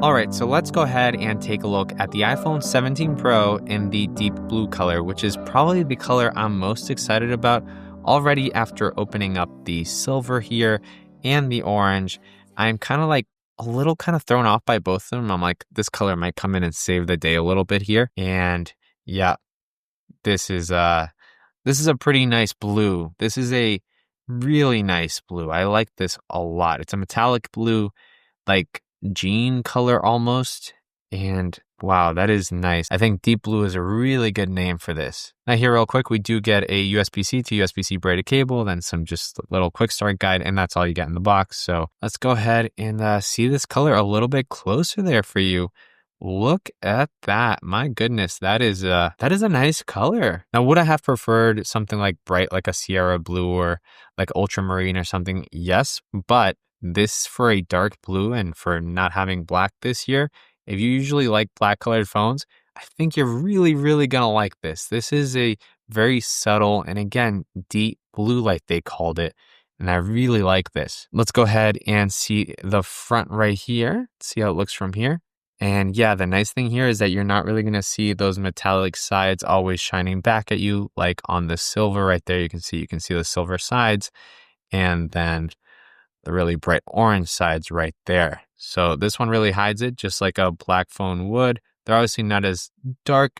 All right, so let's go ahead and take a look at the iPhone 17 Pro in the deep blue color, which is probably the color I'm most excited about already after opening up the silver here and the orange. I'm kind of like a little kind of thrown off by both of them. I'm like, this color might come in and save the day a little bit here. And yeah, this is this is a pretty nice blue. This is a really nice blue. I like this a lot. It's a metallic blue, like jean color almost. And wow, that is nice. I think deep blue is a really good name for this. Now here real quick, we do get a USB-C to USB-C braided cable, then some just little quick start guide, and that's all you get in the box. So let's go ahead and see this color a little bit closer there for you. Look at that. My goodness, that is a nice color. Now, would I have preferred something like bright, like a Sierra blue or like ultramarine or something? Yes, but this for a dark blue and for not having black this year, if you usually like black colored phones, I think you're really, really gonna like this. This is a very subtle and again, deep blue like they called it. And I really like this. Let's go ahead and see the front right here. See how it looks from here. And yeah, the nice thing here is that you're not really going to see those metallic sides always shining back at you like on the silver right there. You can see the silver sides and then the really bright orange sides right there. So this one really hides it just like a black phone would. They're obviously not as dark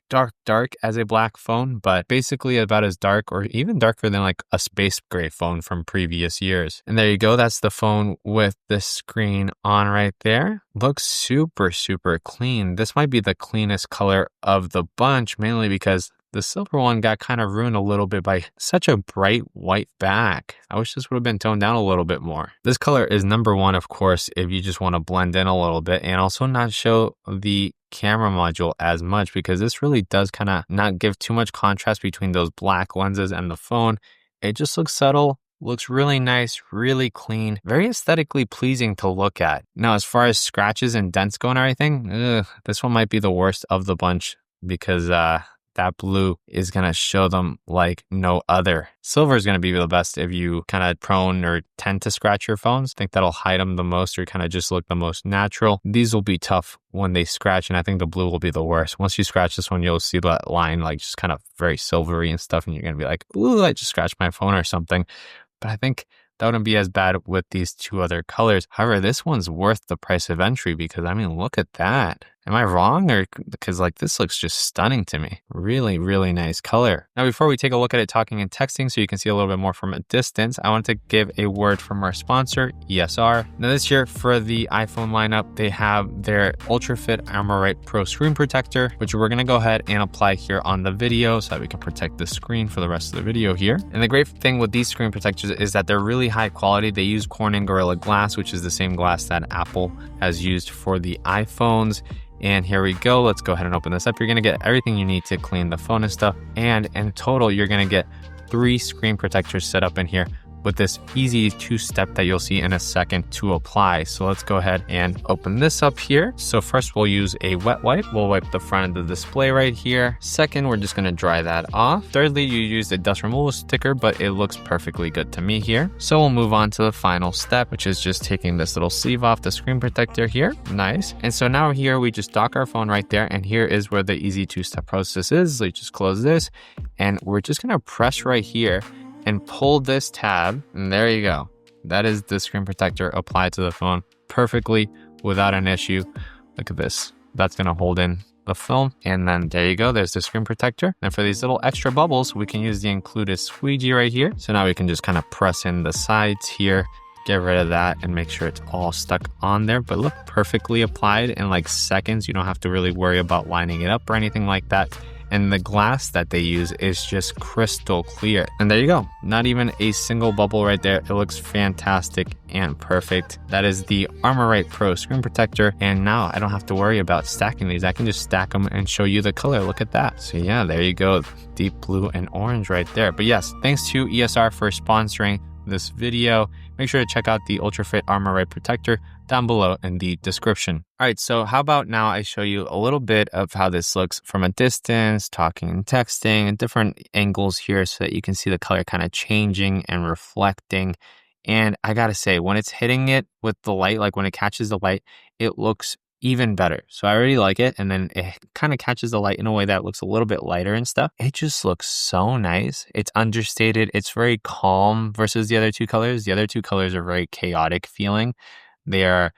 as a black phone, but basically about as dark or even darker than like a space gray phone from previous years. And there you go. That's the phone with the screen on right there. Looks super, super clean. This might be the cleanest color of the bunch, mainly because the silver one got kind of ruined a little bit by such a bright white back. I wish this would have been toned down a little bit more. This color is number one, of course, if you just want to blend in a little bit and also not show the camera module as much because this really does kind of not give too much contrast between those black lenses and the phone. It just looks subtle. Looks really nice, really clean, very aesthetically pleasing to look at. Now, as far as scratches and dents go and everything, this one might be the worst of the bunch because that blue is going to show them like no other. Silver is going to be the best if you kind of prone or tend to scratch your phones. I think that'll hide them the most or kind of just look the most natural. These will be tough when they scratch, and I think the blue will be the worst. Once you scratch this one, you'll see that line like just kind of very silvery and stuff, and you're going to be like, ooh, I just scratched my phone or something. But I think that wouldn't be as bad with these two other colors. However, this one's worth the price of entry because, I mean, look at that. Am I wrong? Or because like this looks just stunning to me. Really, really nice color. Now, before we take a look at it talking and texting so you can see a little bit more from a distance, I want to give a word from our sponsor, ESR. Now this year for the iPhone lineup, they have their Ultra Fit Armorite Pro screen protector, which we're going to go ahead and apply here on the video so that we can protect the screen for the rest of the video here. And the great thing with these screen protectors is that they're really high quality. They use Corning Gorilla Glass, which is the same glass that Apple has used for the iPhones. And here we go. Let's go ahead and open this up. You're going to get everything you need to clean the phone and stuff. And in total, you're going to get 3 screen protectors set up in here with this easy 2-step that you'll see in a second to apply. So let's go ahead and open this up here. So first we'll use a wet wipe. We'll wipe the front of the display right here. Second, we're just gonna dry that off. Thirdly, you use a dust removal sticker, but it looks perfectly good to me here. So we'll move on to the final step, which is just taking this little sleeve off the screen protector here. Nice. And so now here we just dock our phone right there. And here is where the easy 2-step process is. So you just close this and we're just gonna press right here and pull this tab, and there you go. That is the screen protector applied to the phone perfectly without an issue. Look at this. That's going to hold in the film, and then there you go. There's the screen protector. And for these little extra bubbles, we can use the included squeegee right here. So now we can just kind of press in the sides here, get rid of that, and make sure it's all stuck on there. But look, perfectly applied in like seconds. You don't have to really worry about lining it up or anything like that. And the glass that they use is just crystal clear. And there you go. Not even a single bubble right there. It looks fantastic and perfect. That is the Armorite Pro screen protector. And now I don't have to worry about stacking these. I can just stack them and show you the color. Look at that. So yeah, there you go. Deep blue and orange right there. But yes, thanks to ESR for sponsoring this video. Make sure to check out the Ultra Fit Armorite Protector down below in the description. All right, so how about now I show you a little bit of how this looks from a distance, talking and texting, and different angles here so that you can see the color kind of changing and reflecting. And I gotta say, when it's hitting it with the light, like when it catches the light, it looks even better. So I already like it. And then it kind of catches the light in a way that looks a little bit lighter and stuff. It just looks so nice. It's understated. It's very calm versus the other two colors. The other two colors are very chaotic feeling. They are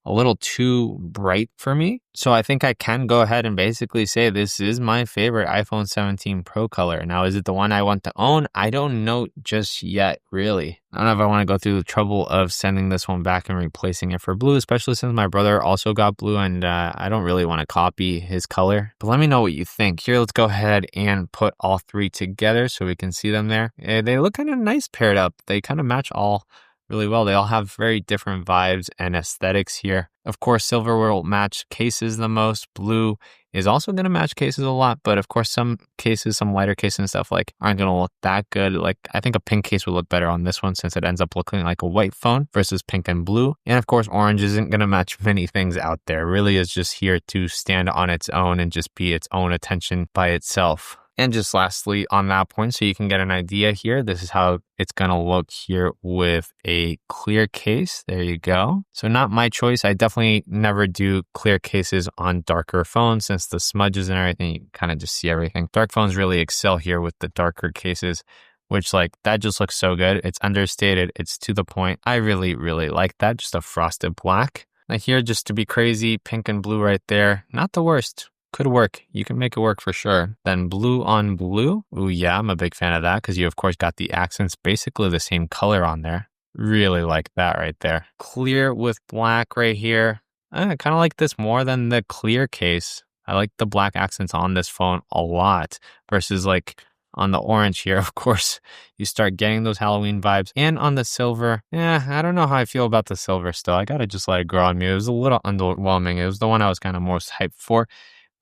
a little too bright for me. So I think I can go ahead and basically say this is my favorite iPhone 17 Pro color. Now, is it the one I want to own? I don't know just yet, really. I don't know if I want to go through the trouble of sending this one back and replacing it for blue, especially since my brother also got blue and I don't really want to copy his color. But let me know what you think. Here, let's go ahead and put all three together so we can see them there. They look kind of nice paired up. They kind of match all really well. They all have very different vibes and aesthetics here. Of course, silver will match cases the most. Blue is also going to match cases a lot, but of course, some cases, some lighter cases and stuff like aren't going to look that good. Like I think a pink case would look better on this one since it ends up looking like a white phone versus pink and blue. And of course, orange isn't going to match many things out there. It really is just here to stand on its own and just be its own attention by itself. And just lastly on that point, so you can get an idea here, this is how it's going to look here with a clear case. There you go. So not my choice. I definitely never do clear cases on darker phones since the smudges and everything, you can kind of just see everything. Dark phones really excel here with the darker cases, which like that just looks so good. It's understated. It's to the point. I really, really like that. Just a frosted black. Now here, just to be crazy, pink and blue right there. Not the worst. Could work. You can make it work for sure. Then blue on blue. Ooh, yeah, I'm a big fan of that because you, of course, got the accents basically the same color on there. Really like that right there. Clear with black right here. I kind of like this more than the clear case. I like the black accents on this phone a lot versus like on the orange here. Of course, you start getting those Halloween vibes. And on the silver, I don't know how I feel about the silver still. I gotta just let it grow on me. It was a little underwhelming. It was the one I was kind of most hyped for,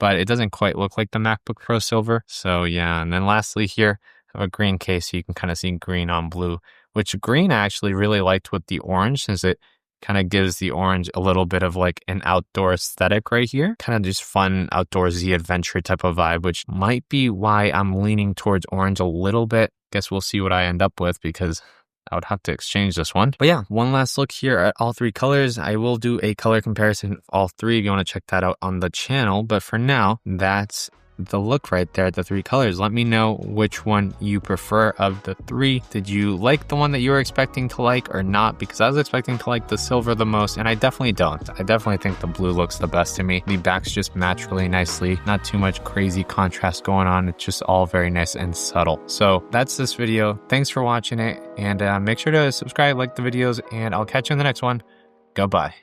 but it doesn't quite look like the MacBook Pro Silver. So yeah, and then lastly here, I have a green case so you can kind of see green on blue, which green I actually really liked with the orange since it kind of gives the orange a little bit of like an outdoor aesthetic right here. Kind of just fun, outdoorsy adventure type of vibe, which might be why I'm leaning towards orange a little bit. Guess we'll see what I end up with because I would have to exchange this one. But yeah, one last look here at all three colors. I will do a color comparison of all three if you want to check that out on the channel. But for now, that's the look right there at the three colors. Let me know which one you prefer of the three. Did you like the one that you were expecting to like or not? Because I was expecting to like the silver the most, and I definitely don't. I definitely think the blue looks the best to me. The backs just match really nicely. Not too much crazy contrast going on. It's just all very nice and subtle. So that's this video. Thanks for watching it, and make sure to subscribe, like the videos, and I'll catch you in the next one. Goodbye.